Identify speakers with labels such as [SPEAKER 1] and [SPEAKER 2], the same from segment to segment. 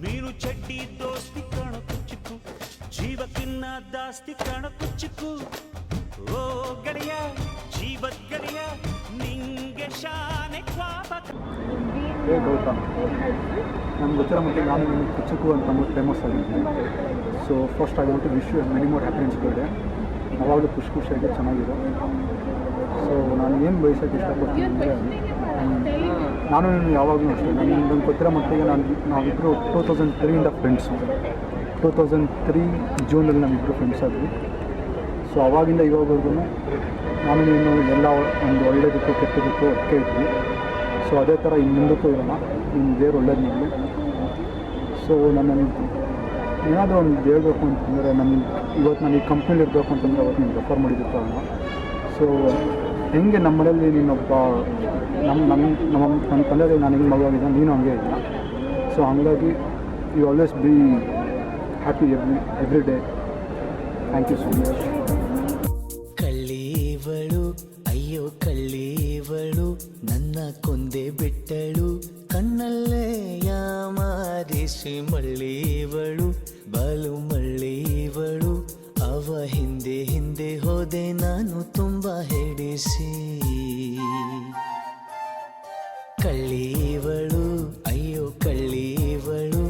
[SPEAKER 1] ನೀನು ಚಡ್ಡಿ ದೋಸ್ತಿ ಕಾಣ ಕುಚ್ಚುಕು ಜೀವಕ್ಕಿನ್ನ ದಾಸ್ತಿ ಕಾಣ ಕುಚ್ಚುಕು ಓ ಗೆಳೆಯ ಜೀವದ ಗೆಳೆಯ ನಿಂಗೆ ಶಾನೆ ಕ್ವಾಪ.
[SPEAKER 2] ಹೇ ಗೌತಮ್, ನಮ್ಗೆ ಗೊತ್ತಿರೋ ಮಟ್ಟಿಗೆ ನಾನು ನಿಮಗೆ ಕುಚ್ಚುಕು ಅಂತ ಅಂದ್ಬಿಟ್ಟು ಫೇಮಸ್ ಆಗಿದ್ದೀನಿ. So first I want to wish you many more happiness birthday. ಯಾವಾಗಲೂ ಖುಷಿಯಾಗಿ ಚೆನ್ನಾಗಿದೆ. ಸೊ ನಾನು ಏನು ಬಯಸೋಕ್ಕೆ ಇಷ್ಟಪಡ್ತೀನಿ ಅಂದರೆ, ನಾನು ಯಾವಾಗಲೂ ಅಷ್ಟೇ ನನಗೆ ಗೊತ್ತಿರೋ ಮಟ್ಟಿಗೆ ನಾವಿಬ್ಬರು 2003 ಫ್ರೆಂಡ್ಸು. 2003 ಜೂನಲ್ಲಿ ನಾವಿಬ್ಬರು ಫ್ರೆಂಡ್ಸ್ ಆದ್ವಿ. ಸೊ ಅವಾಗಿಂದ ಇವಾಗವರೆಗೂ ನಾನು ನೀನು ಎಲ್ಲ ಒಂದು ಒಳ್ಳೆಯದಕ್ಕೂ ಕೆಟ್ಟದಕ್ಕೂ ಒಟ್ಟಿಗೆ ಇದ್ವಿ. ಸೊ ಅದೇ ಥರ ಇನ್ನು ಮುಂದಕ್ಕೂ ಇರೋಣ. ನಿಮ್ಮ ದೇವ್ರು ಒಳ್ಳೇದು ಮಾಡಲಿ. ಸೊ ನನ್ನಲ್ಲಿ ಏನಾದರೂ ಒಂದು ಹೇಳ್ಬೇಕು ಅಂತಂದರೆ, ಇವತ್ತು ನಾನು ಈ ಕಂಪ್ನಿಲಿ ಇರಬೇಕು ಅಂತಂದರೆ ಅವತ್ತು ನೀನು ರೆಫರ್ ಮಾಡಿದ್ದಕ್ಕೆ ಅಲ್ಲ. ಸೊ ಹೆಂಗೆ ನಮ್ಮ ಮನೆಯಲ್ಲಿ ನೀನೊಬ್ಬ ನನ್ನ ತಂದೆಗೆ ನಾನು ಹೆಂಗೆ ಮಗುವಾಗಿದೆ, ನೀನು ಹಂಗೆ ಇಲ್ಲ. ಸೊ ಹಾಗಾಗಿ you always be happy every day. Thank you so much.
[SPEAKER 3] ಕಳ್ಳೀವಳು ಅಯ್ಯೋ ಕಳ್ಳೀವಳು ನನ್ನ ಕೊಂದೆ ಬಿಟ್ಟಳು, ಕಣ್ಣಲ್ಲೇ ಯಾಮಾರಿಸಿ ಮಳ್ಳೀವಳು ಬಲು ಮಳ್ಳೀವಳು, ಅವ ಹಿಂದೆ ಹಿಂದೆ ಹೋದೆ ನಾನು ತುಂಬ ಹೆಡಿಸಿ. ಕಳ್ಳೀವಳು ಅಯ್ಯೋ ಕಳ್ಳೀವಳು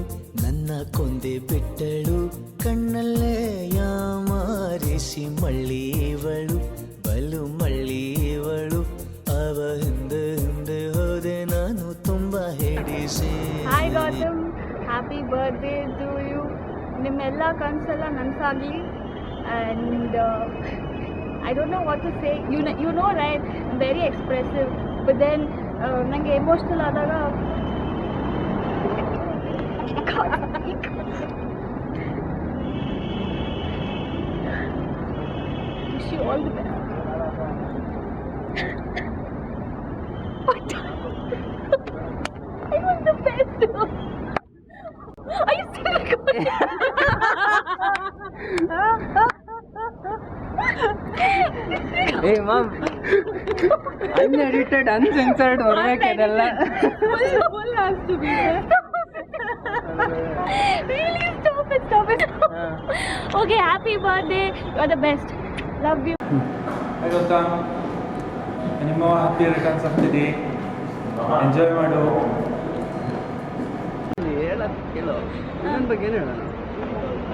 [SPEAKER 3] ನನ್ನ ಕೊಂದೆ ಬಿಟ್ಟಳು, ಕಣ್ಣಲ್ಲೇ ಯಾಮಾರಿಸಿ ಮಳ್ಳೀವಳು ಬಲು ಮಳ್ಳೀವಳು, ಅವ ಹಿಂದೆ ಹಿಂದೆ ಹೋದೆ ನಾನು ತುಂಬ ಹೆಡಿಸಿ.
[SPEAKER 4] Hi Gautam, happy birthday to you. ನಿಮ್ಮೆಲ್ಲ ಕನಸೆಲ್ಲ ನನಸಾಗಲಿ. And I don't know what to say. You know right, I'm very expressive, but then nange emotional adaga wish you all the best. What? I was the best. Are you still recording?
[SPEAKER 5] Hey mom, unedited, uncensored ಹೊರಬೇಕಿದೆಲ್ಲ.
[SPEAKER 4] Full has to be there. Really, stop it. Okay, happy birthday. You're the best. Love you.
[SPEAKER 6] Hi Gautam, many more happy returns of the day. Enjoy ಮಾಡು.
[SPEAKER 5] ಕೇಳೋ ನನ್ನ ಬಗ್ಗೆ ಏನು ಹೇಳೋಣ?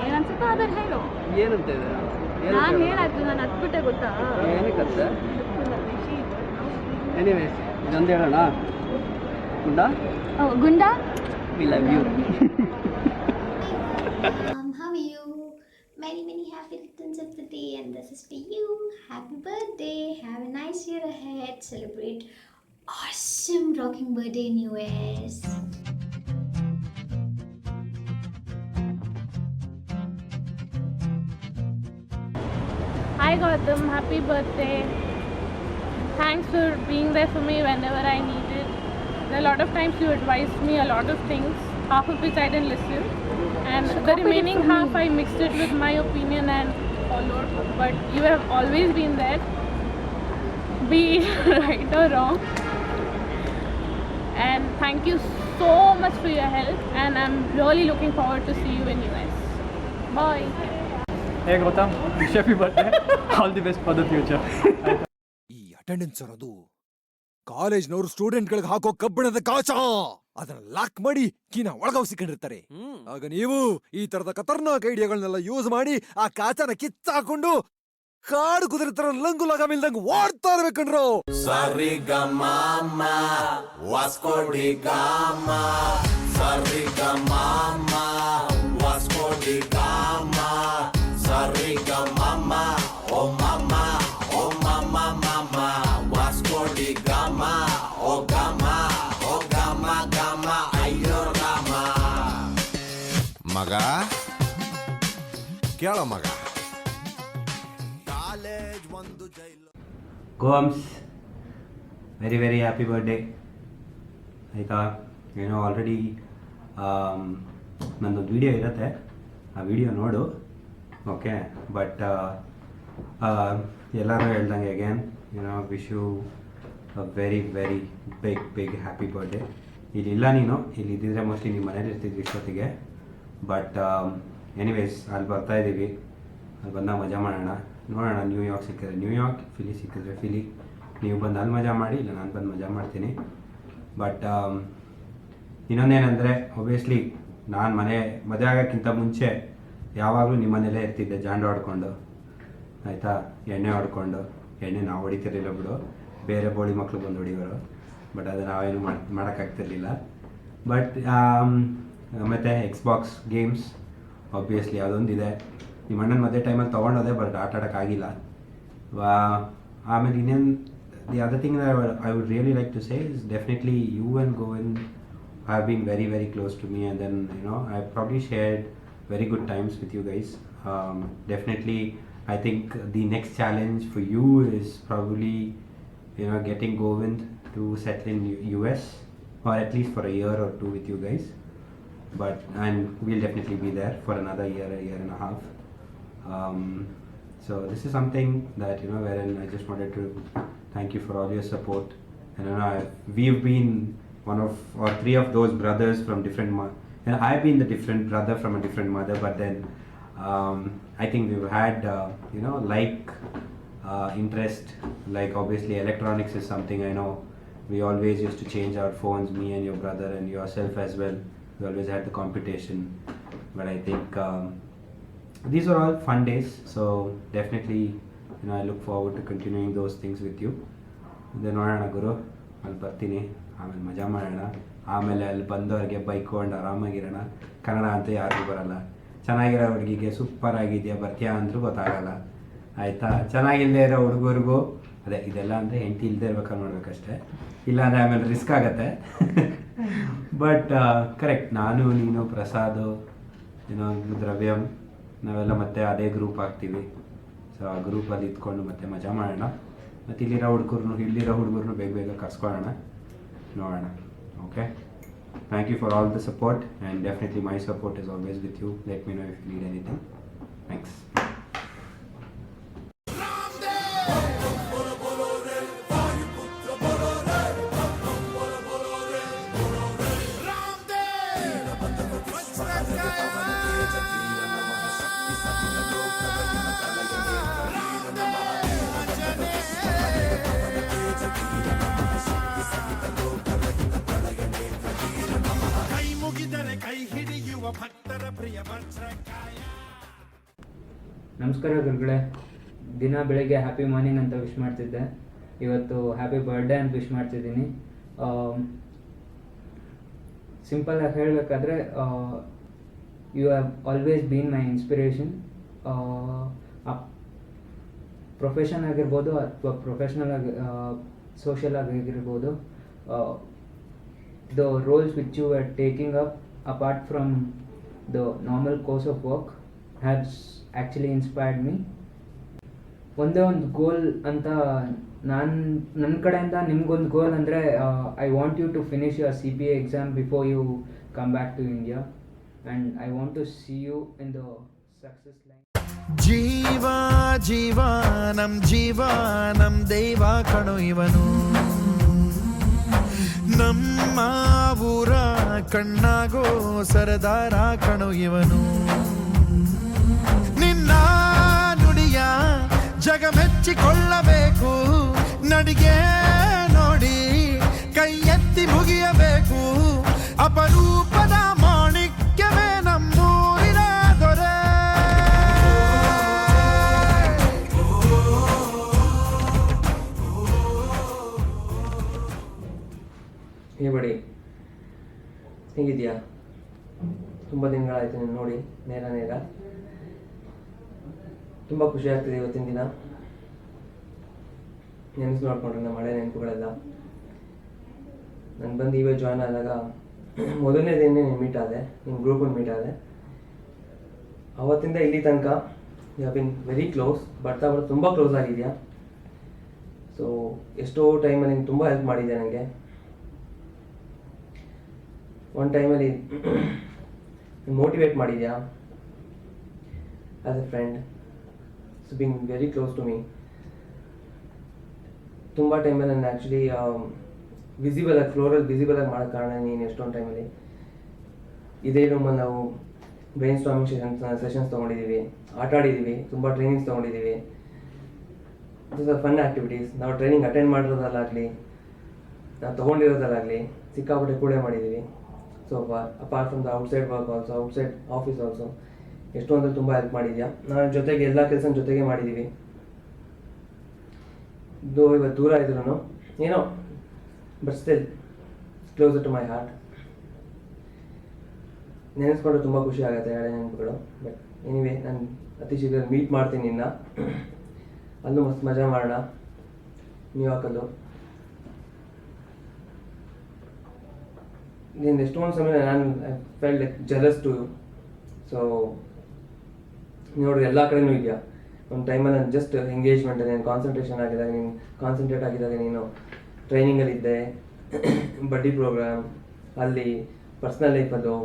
[SPEAKER 4] ಏನನ್ಸುತ್ತೋ ಅದನ್ನು ಹೇಳು.
[SPEAKER 5] ಏನಂತ ಇದೆ?
[SPEAKER 4] ನಾನು ಹೇಳಾಯ್ತು, ನಾನು ಹತ್ಬಿಟ್ಟೆ ಗೊತ್ತಾ?
[SPEAKER 5] ಏನಕ್ಕಂತ? ಎನಿವೇಸ್ ಇದೊಂದು ಹೇಳೋಣ. ಗುಂಡ?
[SPEAKER 4] ಗುಂಡ?
[SPEAKER 5] We love you.
[SPEAKER 7] How are you? Many happy returns of the day, and this is for you. Happy birthday. Have a nice year ahead. Celebrate awesome rocking birthday in US.
[SPEAKER 4] Hi Gautam, happy birthday. Thanks for being there for me whenever I needed. There are a lot of times you advised me a lot of things, half of which I didn't listen, and the remaining half I mixed it with my opinion and followed. But you have always been there, be right or wrong. And thank you so much for your help. And I'm really looking forward to see you in US. Bye.
[SPEAKER 6] Hey Gautam, wish happy birthday. All the best for the future.
[SPEAKER 8] ಈ attendance ಅನ್ನೋದು ಕಾಲೇಜ್ನವರು ಸ್ಟೂಡೆಂಟ್ಗಳಿಗೆ ಹಾಕೋ ಕಬ್ಬಿಣದ ಕಾಚ. ಅದನ್ನ lock ಮಾಡಿ ಕೀನ ಒಳಗಾವ್ಸಿಕೊಂಡಿರ್ತಾರೆ. ಆಗ ನೀವು ಈ ತರದ ಖತರ್ನಾಕ್ ಐಡಿಯಾಗಳನ್ನೆಲ್ಲ ಯೂಸ್ ಮಾಡಿ ಆ ಕಾಚನ ಕಿತ್ತಾಕೊಂಡು ಕಾಡು ಕುದುರೆ ತರ ಲಂಗು ಲಗಾಮಿಲ್ದಂಗ್ ಓಡ್ತಾ ಇರ್ಬೇಕಂಡ್ರು.
[SPEAKER 9] ಸರಿ ಗಮ ವಾಸ್ಕೋಡಿ ಗಾಮ ಸರಿ ಗಮ ವಾಸ್ಕೋಡಿ ಗಾಮ ಸರಿ ಗಮ ಓ ಮಮ್ಮ ಓ ಮಮ್ಮ ಮಮ್ಮ ವಾಸ್ಕೋಡಿ ಗಾಮ ಓ ಗಾಮ ಗಾಮ ಅಯ್ಯೋ ರಾಮ. ಮಗ ಕೇಳ ಮಗ, ಕಾಲೇಜ್ ಒಂದು ಜೈಲು.
[SPEAKER 1] Gomes very very happy birthday. ಆಯಿತಾ, ಏನೋ ಆಲ್ರೆಡಿ ನನ್ನೊಂದು ವಿಡಿಯೋ ಇರುತ್ತೆ, ಆ ವಿಡಿಯೋ ನೋಡು. ಓಕೆ, ಬಟ್ ಎಲ್ಲರೂ ಹೇಳ್ದಂಗೆ again wish you a very very big happy birthday. ಇಲ್ಲಿಲ್ಲ ನೀನು, ಇಲ್ಲಿ ಇದ್ದಿದ್ರೆ ಮೋಸ್ಟ್ಲಿ ನಿಮ್ಮ ಮನೇಲಿ ಇರ್ತಿದ್ವಿ ಇಷ್ಟೊತ್ತಿಗೆ. ಬಟ್ ಎನಿವೇಸ್ ಅಲ್ಲಿ ಬರ್ತಾಯಿದ್ದೀವಿ, ಅಲ್ಲಿ ಬಂದಾಗ ಮಜಾ ಮಾಡೋಣ. ನೋಡೋಣ, ನ್ಯೂಯಾರ್ಕ್ ಸಿಕ್ಕಿದ್ರೆ ನ್ಯೂಯಾರ್ಕ್, ಫಿಲಿ ಸಿಕ್ಕಿದ್ರೆ ಫಿಲಿ. ನೀವು ಬಂದು ಅಲ್ಲಿ ಮಜಾ ಮಾಡಿ, ಇಲ್ಲ ನಾನು ಬಂದು ಮಜಾ ಮಾಡ್ತೀನಿ. ಬಟ್ ಇನ್ನೊಂದೇನೆಂದರೆ, ಒಬ್ವಿಯಸ್ಲಿ ನಾನು ಮದುವೆ ಆಗೋಕ್ಕಿಂತ ಮುಂಚೆ ಯಾವಾಗಲೂ ನಿಮ್ಮ ಮನೇಲೇ ಇರ್ತಿದ್ದೆ, ಜಾಂಡು ಹೊಡ್ಕೊಂಡು. ಆಯಿತಾ, ಎಣ್ಣೆ ಹೊಡ್ಕೊಂಡು. ಎಣ್ಣೆ ನಾವು ಹೊಡಿತಿರ್ಲಿಲ್ಲ ಬಿಡು, ಬೇರೆ ಬೋಳಿ ಮಕ್ಕಳು ಬಂದು ಹೊಡಿಯೋರು. ಬಟ್ ಅದು ನಾವೇನು ಮಾಡೋಕ್ಕಾಗ್ತಿರ್ಲಿಲ್ಲ. ಬಟ್ ಮತ್ತು ಎಕ್ಸ್ಬಾಕ್ಸ್ ಗೇಮ್ಸ್ ಆಬ್ವಿಯಸ್ಲಿ ಅದೊಂದಿದೆ. ನಿಮ್ಮ ಅಣ್ಣನ ಮದುವೆ ಟೈಮಲ್ಲಿ ತೊಗೊಂಡೋದೆ, ಬಟ್ ಆಟ ಆಡೋಕ್ಕಾಗಿಲ್ಲ. ಆಮೇಲೆ ಇನ್ನೇನು, the other thing I would really like to say is definitely you and Govind have been very very close to me, and then I probably shared very good times with you guys. Definitely I think the next challenge for you is probably getting Govind to settle in US, or at least for a year or two with you guys. And we'll definitely be there for another year and a half. So this is something that wherein I just wanted to thank you for all your support. And we've been one of or three of those brothers from different and I've been the different brother from a different mother, but then I think we've had interest, like obviously electronics is something I know we always used to change our phones, me and your brother and yourself as well. We always had the competition, but I think these are all fun days, so definitely I look forward to continuing those things with you. then ನೋಡೋಣ ಗುರು, ಅಲ್ಲಿ ಬರ್ತೀನಿ, ಆಮೇಲೆ ಮಜಾ ಮಾಡೋಣ. ಆಮೇಲೆ ಅಲ್ಲಿ ಬಂದವ್ರಿಗೆ ಬೈಕೊಂಡು ಆರಾಮಾಗಿರೋಣ. ಕನ್ನಡ ಅಂತ ಯಾರಿಗೂ ಬರಲ್ಲ. ಚೆನ್ನಾಗಿರೋ ಹುಡುಗಿಗೆ ಸೂಪರ್ ಆಗಿದೆಯಾ ಬರ್ತೀಯಾ ಅಂದರೂ ಗೊತ್ತಾಗಲ್ಲ. ಆಯಿತಾ, ಚೆನ್ನಾಗಿಲ್ಲದೆ ಇರೋ ಹುಡುಗರಿಗೂ ಅದೇ ಇದೆಲ್ಲ ಅಂದರೆ ಹೆಂಡತಿ ಇಲ್ಲದೆ ಇರ್ಬೇಕಾದ್ರೆ ನೋಡ್ಬೇಕಷ್ಟೆ, ಇಲ್ಲಾಂದರೆ ಆಮೇಲೆ ರಿಸ್ಕ್ ಆಗುತ್ತೆ. ಬಟ್ ಕರೆಕ್ಟ್, ನಾನು ನೀನು ಪ್ರಸಾದ್ ದ್ರವ್ಯಂ ನಾವೆಲ್ಲ ಮತ್ತೆ ಅದೇ ಗ್ರೂಪ್ ಆಗ್ತೀವಿ. ಸೊ ಆ ಗ್ರೂಪಲ್ಲಿ ಇದ್ಕೊಂಡು ಮತ್ತೆ ಮಜಾ ಮಾಡೋಣ. ಮತ್ತು ಇಲ್ಲಿರೋ ಹುಡುಗರನ್ನು ಬೇಗ ಬೇಗ ಕರ್ಸ್ಕೊಳ್ಳೋಣ, ನೋಡೋಣ. Okay, thank you for all the support, and definitely my support is always with you. Let me know if you need anything. Thanks.
[SPEAKER 10] ನಮಸ್ಕಾರ ಗುರುಗಳೇ. ದಿನ ಬೆಳಗ್ಗೆ ಹ್ಯಾಪಿ ಮಾರ್ನಿಂಗ್ ಅಂತ ವಿಶ್ ಮಾಡ್ತಿದ್ದೆ, ಇವತ್ತು ಹ್ಯಾಪಿ ಬರ್ಡೇ ಅಂತ ವಿಶ್ ಮಾಡ್ತಿದ್ದೀನಿ. ಸಿಂಪಲಾಗಿ ಹೇಳಬೇಕಾದ್ರೆ, you have always been my inspiration. Profession ಆಗಿರ್ಬೋದು ಅಥವಾ ಪ್ರೊಫೆಷ್ನಲ್ ಆಗಿ ಸೋಷಿಯಲ್ ಆಗಿರ್ಬೋದು, the roles which you are taking up apart from the normal course of work has actually inspired me. ಒಂದೇ ಒಂದು ಗೋಲ್ ಅಂತ ನನ್ನ ಕಡೆಯಿಂದ ನಿಮ್ಗೊಂದು ಗೋಲ್ ಅಂದರೆ, I want you to finish your CPA exam before you come back to India, and I want to see you in the success line.
[SPEAKER 9] ಜೀವ ನಮ್ ದೈವ ಕಣು ಇವನು, ನಮ್ಮ ಊರ ಕಣ್ಣಾಗೋ ಸರದಾರ ಕಣೋ ಇವನು ನಿನ್ನ ನುಡಿಯ ಜಗ ಮೆಚ್ಚಿಕೊಳ್ಳಬೇಕು ನಡಿಗೆ ನೋಡಿ ಕೈ ಎತ್ತಿ ಮುಗಿಯಬೇಕು ಅಪರೂಪದ ಮಾಣಿಕ್ಯವೇ ನಮ್ಮೂರಿನ ದೊರೆ
[SPEAKER 10] ಹೇ ಬಡಿ, ಹೇಗಿದ್ಯಾ? ತುಂಬ ದಿನಗಳಾಯ್ತು ನೀನು ನೋಡಿ ನೇರ ತುಂಬ ಖುಷಿ ಆಗ್ತಿದೆ ಇವತ್ತಿನ ದಿನ ನೆನೆಸು ನೋಡ್ಕೊಂಡ್ರೆ ನಮ್ಮ ಹಳೆ ನೆನಪುಗಳೆಲ್ಲ. ನಾನು ಬಂದು ಇವೇ ಜಾಯ್ನ್ ಆದಾಗ ಮೊದಲನೇ ದಿನ ನೀನು ಮೀಟ್ ಆದೆ, ನಿಮ್ಮ ಗ್ರೂಪಲ್ಲಿ ಮೀಟ್ ಆದೆ. ಅವತ್ತಿಂದ ಇಲ್ಲಿ ತನಕ you have been very close, ಬರ್ತಾ ತುಂಬ ಕ್ಲೋಸ್ ಆಗಿದೆಯಾ. ಸೊ ಎಷ್ಟೋ ಟೈಮಲ್ಲಿ ನೀನು ತುಂಬ ಹೆಲ್ಪ್ ಮಾಡಿದ್ದೆ ನನಗೆ. ಒಂದು ಟೈಮಲ್ಲಿ ಮೋಟಿವೇಟ್ ಮಾಡಿದ್ಯಾ as a friend. So being very close to me. ತುಂಬ ಟೈಮಲ್ಲಿ ನಾನು ಆ್ಯಕ್ಚುಲಿ ವಿಸಿಬಲಾಗಿ ಫ್ಲೋರಲ್ಲಿ ವಿಸಿಬಲಾಗಿ ಮಾಡೋ ಕಾರಣ ನೀನು ಎಷ್ಟೊಂದು ಟೈಮಲ್ಲಿ ಇದೇ ರೂಮಲ್ಲಿ ನಾವು ಬ್ರೈನ್ ಸ್ಟಾರ್ಮಿಂಗ್ ಸೆಷನ್ಸ್ ತೊಗೊಂಡಿದ್ದೀವಿ, ಆಟ ಆಡಿದ್ದೀವಿ, ತುಂಬ ಟ್ರೈನಿಂಗ್ಸ್ ತೊಗೊಂಡಿದ್ದೀವಿ. This are fun activities. ನಾವು ಟ್ರೈನಿಂಗ್ ಅಟೆಂಡ್ ಮಾಡಿರೋದಲ್ಲಾಗಲಿ, ನಾವು ತೊಗೊಂಡಿರೋದಲ್ಲಾಗಲಿ ಸಿಕ್ಕಾಪಟ್ಟೆ ಕೂಡ ಮಾಡಿದ್ದೀವಿ. So apart from the outside work also, outside office also ಎಷ್ಟೊಂದು ತುಂಬ ಹೆಲ್ಪ್ ಮಾಡಿದ್ಯಾ. ನಾನು ಜೊತೆಗೆ ಎಲ್ಲ ಕೆಲಸ ಜೊತೆಗೆ ಮಾಡಿದ್ದೀವಿ. ಇವತ್ತು ದೂರ ಇದ್ರೂ ಏನೋ but still closer to my heart. ನೆನೆಸ್ಕೊಂಡ್ರೆ ತುಂಬ ಖುಷಿ ಆಗುತ್ತೆ ಹಳೆ ನೆನಪುಗಳು. ಬಟ್ ಎನಿವೇ ನಾನು ಅತಿ ಶೀಘ್ರ ಮೀಟ್ ಮಾಡ್ತೀನಿ ನಿನ್ನ. ಅಲ್ಲೂ ಮಸ್ತ್ ಮಜಾ ಮಾಡೋಣ ನ್ಯೂಯಾರ್ಕಲ್ಲೂ. ನೀನು ಎಷ್ಟೊಂದು ಸಮಯ ನಾನು felt like jealous to you. So ನೋಡ್ರಿ ಎಲ್ಲ ಕಡೆನೂ ಇದೆಯಾ. ಒಂದು ಟೈಮಲ್ಲಿ ನಾನು ಜಸ್ಟ್ ಎಂಗೇಜ್ಮೆಂಟ್ ನೀನು ಕಾನ್ಸಂಟ್ರೇಷನ್ ಆಗಿದ್ದಾಗ, ನೀನು ಕಾನ್ಸಂಟ್ರೇಟ್ ಆಗಿದ್ದಾಗ ನೀನು ಟ್ರೈನಿಂಗಲ್ಲಿದ್ದೆ, ಬಡ್ಡಿ ಪ್ರೋಗ್ರಾಮ್ ಅಲ್ಲಿ, ಪರ್ಸ್ನಲ್ ಲೈಫಲ್ಲೂ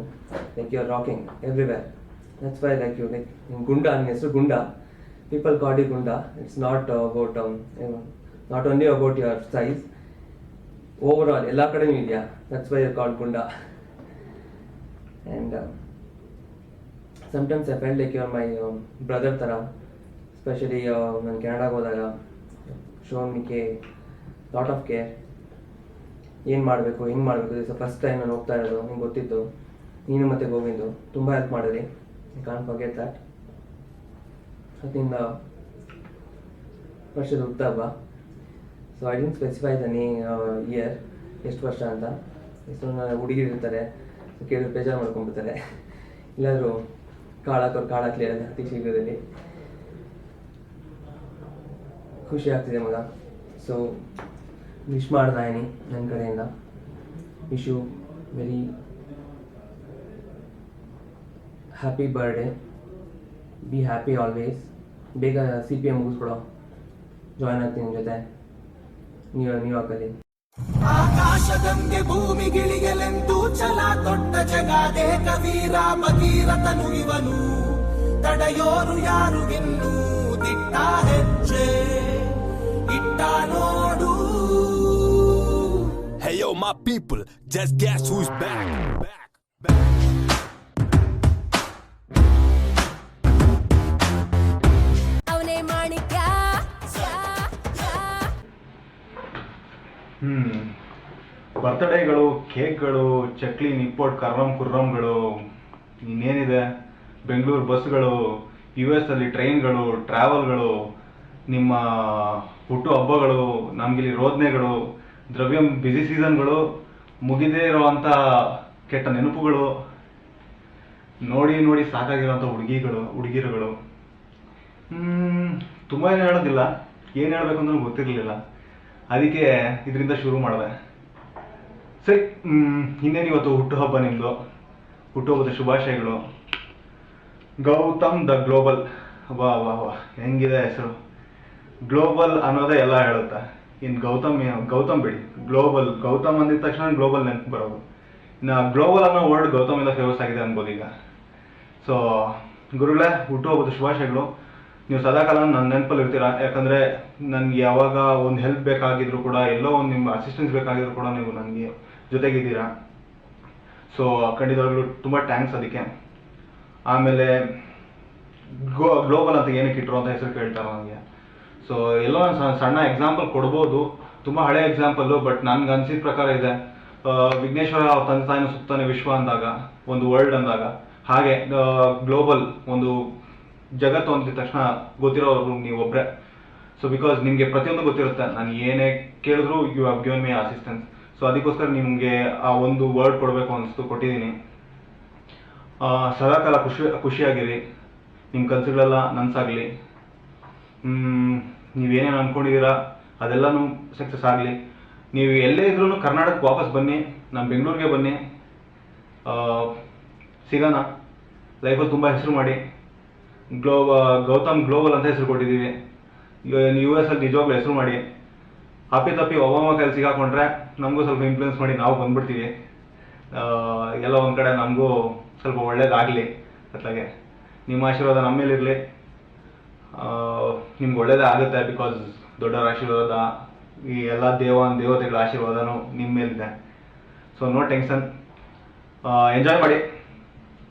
[SPEAKER 10] like you are rocking everywhere. That's why like you like ನಿನ್ನ ಗುಂಡ, ನಿನ್ನ ಹೆಸರು ಗುಂಡ. ಪೀಪಲ್ ಕಾಲ್ ಯು ಗುಂಡ. It's not about not only about your size, over all ಎಲ್ಲ ಕಡೆನೂ ಇದೆಯಾ. ದಟ್ಸ್ ವೈ ಯು ಕಾಲ್ಡ್ ಗುಂಡ. And sometimes I felt like you're my brother ಥರ. ಸ್ಪೆಷಲಿ ನಾನು ಕೆನಡಾಗೆ ಹೋದಾಗ shown me lot of care. ಏನು ಮಾಡಬೇಕು, ಹೆಂಗೆ ಮಾಡಬೇಕು. ದಿಸ್ ಫಸ್ಟ್ ಟೈಮ್ ನಾನು ಹೋಗ್ತಾ ಇರೋದು, ನಿಂಗೆ ಗೊತ್ತಿತ್ತು. ನೀನು ಮತ್ತು ಗೋವಿಂದು ತುಂಬ ಹೆಲ್ಪ್ ಮಾಡಿದ್ರಿ. I can't forget that. ಅದು ನಿನ್ನ ವರ್ಷದ ಹುಟ್ಟಹಬ್ಬ. So I didn't specify the year ಎಷ್ಟು ವರ್ಷ ಅಂತ. ಎಷ್ಟು ಹುಡುಗಿರಿರ್ತಾರೆ, ಕೇಳಿದ್ರೆ ಬೇಜಾರು ಮಾಡ್ಕೊಂಡ್ಬಿಡ್ತಾರೆ. ಇಲ್ಲಾದರೂ ಕಾಳಾಕ್ಲಿ ಅತಿ ಶೀಘ್ರದಲ್ಲಿ. ಖುಷಿ ಆಗ್ತಿದೆ ಮಗ. ಸೊ ವಿಶ್ ಮಾಡ್ದಾಯಿನಿ ನನ್ನ ಕಡೆಯಿಂದ. Wish you very happy birthday. Be happy always. ಬೇಗ CPM ಮುಗಿಸ್ಬಿಡೋ, ಜಾಯ್ನ್ ಆಗ್ತೀನಿ ನಿಮ್ಮ ಜೊತೆ ನ್ಯೂಯಾರ್ಕಲ್ಲಿ.
[SPEAKER 9] ಆಕಾಶದಂಗೆ ಭೂಮಿಗಿಳಿಯಲೆಂದು ಛಲ ದೊಡ್ಡ ಜಗಾದೆ ಕವೀರ ಭಗೀರಥನು ಇವನು. ತಡೆಯೋರು ಯಾರು ಇನ್ನು ದಿಟ್ಟ ಹೆಜ್ಜೆ ಇಟ್ಟ ನೋಡು.
[SPEAKER 11] Hey yo my people, just guess who's back.
[SPEAKER 12] ಅವನೇ ಮಾಣಿಕ್ಯ.
[SPEAKER 13] ಬರ್ತ್ಡೇಗಳು, ಕೇಕ್ಗಳು, ಚಕ್ಲಿ, ನಿಪ್ಪೊಟ್ಟು, ಕುರ್ರಂಗಳು, ಇನ್ನೇನಿದೆ, ಬೆಂಗಳೂರು ಬಸ್ಗಳು, US ಅಲ್ಲಿ ಟ್ರೈನ್ಗಳು, ಟ್ರಾವೆಲ್ಗಳು, ನಿಮ್ಮ ಹುಟ್ಟು ಹಬ್ಬಗಳು, ನಮಗಿಲ್ಲಿ ರೋದನೆಗಳು, ದ್ರವ್ಯಂ ಬ್ಯುಸಿ ಸೀಸನ್ಗಳು, ಮುಗಿದೇ ಇರೋವಂಥ ಕೆಟ್ಟ ನೆನಪುಗಳು, ನೋಡಿ ನೋಡಿ ಸಾಕಾಗಿರೋಂಥ ಹುಡುಗಿರುಗಳು. ತುಂಬ ಏನು ಹೇಳೋದಿಲ್ಲ, ಏನು ಹೇಳಬೇಕು ಅಂತ ಗೊತ್ತಿರಲಿಲ್ಲ. ಅದಕ್ಕೆ ಇದರಿಂದ ಶುರು ಮಾಡಿದೆ. ಸರಿ, ಇನ್ನೇನು ಇವತ್ತು ಹುಟ್ಟುಹಬ್ಬ ನಿಮ್ಮದು. ಹುಟ್ಟುಹಬ್ಬದ ಶುಭಾಶಯಗಳು. Gautam the global. ವಾ ವಾ ವಾ, ಹೆಂಗಿದೆ ಹೆಸರು. ಗ್ಲೋಬಲ್ ಅನ್ನೋದೇ ಎಲ್ಲ ಹೇಳುತ್ತೆ. ಇನ್ನು ಗೌತಮ್ ಬಿಡಿ, ಗ್ಲೋಬಲ್. ಗೌತಮ್ ಅಂದಿದ ತಕ್ಷಣ ಗ್ಲೋಬಲ್ ನೆನಪು ಬರೋದು. ಇನ್ನು ಗ್ಲೋಬಲ್ ಅನ್ನೋ ವರ್ಡ್ ಗೌತಮಿಂದ ಫೇಮಸ್ ಆಗಿದೆ ಅನ್ಬೋದು ಈಗ. ಸೊ ಗುರುಗಳೇ, ಹುಟ್ಟುಹಬ್ಬದ ಶುಭಾಶಯಗಳು. ನೀವು ಸದಾಕಾಲ ನನ್ನ ನೆನಪಲ್ಲಿ ಇರ್ತೀರಾ. ಯಾಕಂದರೆ ನನಗೆ ಯಾವಾಗ ಒಂದು ಹೆಲ್ಪ್ ಬೇಕಾಗಿದ್ರು ಕೂಡ, ಎಲ್ಲೋ ಒಂದು ನಿಮ್ಮ ಅಸಿಸ್ಟೆನ್ಸ್ ಬೇಕಾಗಿದ್ರು ಕೂಡ ನೀವು ನನಗೆ ಜೊತೆಗಿದ್ದೀರಾ. ಸೊ ಖಂಡಿತವಾಗ್ಲೂ ತುಂಬ ಥ್ಯಾಂಕ್ಸ್ ಅದಕ್ಕೆ. ಆಮೇಲೆ ಗ್ಲೋಬಲ್ ಅಂತ ಏನಕ್ಕೆ ಇಟ್ಟರು ಅಂತ ಹೆಸರು ಕೇಳ್ತಾರೆ ನನಗೆ. ಸೊ ಎಲ್ಲೋ ಸಣ್ಣ ಎಕ್ಸಾಂಪಲ್ ಕೊಡ್ಬೋದು, ತುಂಬ ಹಳೆ ಎಕ್ಸಾಂಪಲ್ಲು, ಬಟ್ ನನ್ಗೆ ಅನ್ಸಿದ ಪ್ರಕಾರ ಇದೆ. ವಿಘ್ನೇಶ್ವರ ಅವ್ರ ತಂದೆ ತಾಯಿನ ಸುತ್ತಾನೆ ವಿಶ್ವ ಅಂದಾಗ, ಒಂದು ವರ್ಲ್ಡ್ ಅಂದಾಗ, ಹಾಗೆ ಗ್ಲೋಬಲ್ ಒಂದು ಜಗತ್ತು ಅಂದಿದ ತಕ್ಷಣ ಗೊತ್ತಿರೋರು ನೀವು ಒಬ್ಬರೇ. ಸೊ ಬಿಕಾಸ್ ನಿಮಗೆ ಪ್ರತಿಯೊಂದು ಗೊತ್ತಿರುತ್ತೆ, ನಾನು ಏನೇ ಕೇಳಿದ್ರು you have given me assistance. So ಅದಕ್ಕೋಸ್ಕರ ನಿಮಗೆ ಆ ಒಂದು ವರ್ಡ್ ಕೊಡಬೇಕು ಅನಿಸ್ತು, ಕೊಟ್ಟಿದ್ದೀನಿ. ಸದಾಕಾಲ ಖುಷಿಯಾಗಿರಿ, ನಿಮ್ಮ ಕನಸುಗಳೆಲ್ಲ ನನಸಾಗಲಿ. ನೀವೇನೇನು ಅಂದ್ಕೊಂಡಿದ್ದೀರಾ ಅದೆಲ್ಲನೂ ಸಕ್ಸಸ್ ಆಗಲಿ. ನೀವು ಎಲ್ಲೇ ಇದ್ರೂ ಕರ್ನಾಟಕಕ್ಕೆ ವಾಪಸ್ ಬನ್ನಿ, ನಮ್ಮ ಬೆಂಗಳೂರಿಗೆ ಬನ್ನಿ, ಸಿಗೋಣ. ಲೈಫಲ್ಲಿ ತುಂಬ ಹೆಸರು ಮಾಡಿ. ಗೌತಮ್ ಗ್ಲೋಬಲ್ ಅಂತ ಹೆಸರು ಕೊಟ್ಟಿದ್ದೀವಿ. US ಅಲ್ಲಿ ನಿಜವಾಗ್ಲೂ ಹೆಸರು ಮಾಡಿ. ತಪ್ಪಿ ಒಬ್ಬ ಕೈಲಿ ಸಿಗಾಕೊಂಡ್ರೆ ನಮಗೂ ಸ್ವಲ್ಪ ಇನ್ಫ್ಲೂಯೆನ್ಸ್ ಮಾಡಿ ನಾವು ಬಂದ್ಬಿಡ್ತೀವಿ. ಎಲ್ಲ ಒಂದು ಕಡೆ ನಮಗೂ ಸ್ವಲ್ಪ ಒಳ್ಳೇದಾಗಲಿ. ಅತ್ಲಾಗೆ ನಿಮ್ಮ ಆಶೀರ್ವಾದ ನಮ್ಮ ಮೇಲಿರಲಿ. ನಿಮ್ಗೆ ಒಳ್ಳೇದೇ ಆಗುತ್ತೆ, ಬಿಕಾಸ್ ದೊಡ್ಡವರ ಆಶೀರ್ವಾದ, ಈ ಎಲ್ಲ ದೇವತೆಗಳ ಆಶೀರ್ವಾದನೂ ನಿಮ್ಮ ಮೇಲಿದೆ. ಸೊ ನೋ ಟೆನ್ಷನ್, ಎಂಜಾಯ್ ಮಾಡಿ,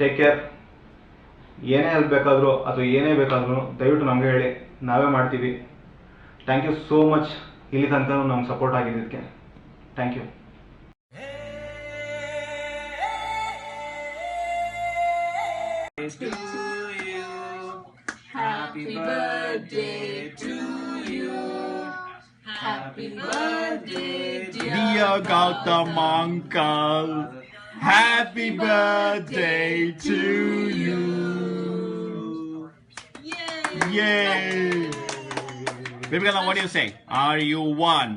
[SPEAKER 13] ಟೇಕ್ ಕೇರ್. ಏನೇ ಹೆಲ್ಪ್ ಬೇಕಾದರೂ ಅಥವಾ ಏನೇ ಬೇಕಾದರೂ ದಯವಿಟ್ಟು ನಮಗೆ ಹೇಳಿ, ನಾವೇ ಮಾಡ್ತೀವಿ. ಥ್ಯಾಂಕ್ ಯು ಸೋ ಮಚ್ ಇಲ್ಲಿ ತನಕ ನಮ್ಗೆ ಸಪೋರ್ಟ್ ಆಗಿದ್ದಕ್ಕೆ. Thank you.
[SPEAKER 9] Happy birthday to you. Happy birthday, dear Gautam uncle. Happy birthday to you. Yay! Baby Gala, what do you say? Are you 1?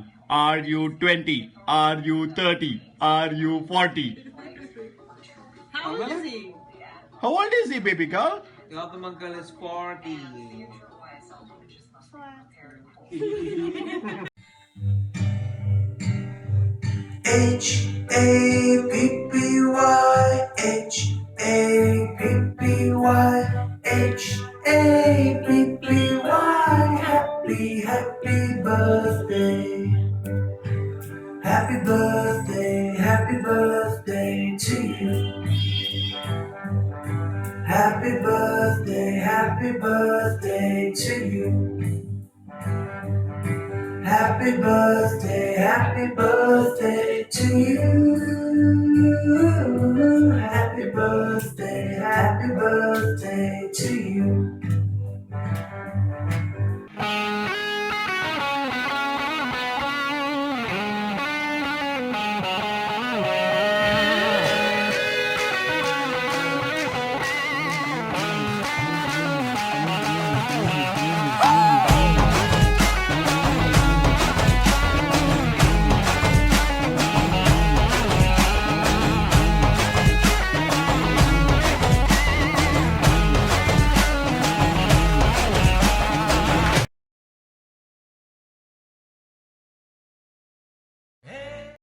[SPEAKER 9] Are you 20? Are you 30? Are you 40?
[SPEAKER 5] How old is he?
[SPEAKER 9] How old is he, baby girl?
[SPEAKER 5] Gautam uncle is 40.
[SPEAKER 9] H-A-P-P-Y, H-A-P-P-Y, H-A-P-P-Y. Happy, happy birthday. Happy birthday, happy birthday to you. Happy birthday to you. Happy birthday to you.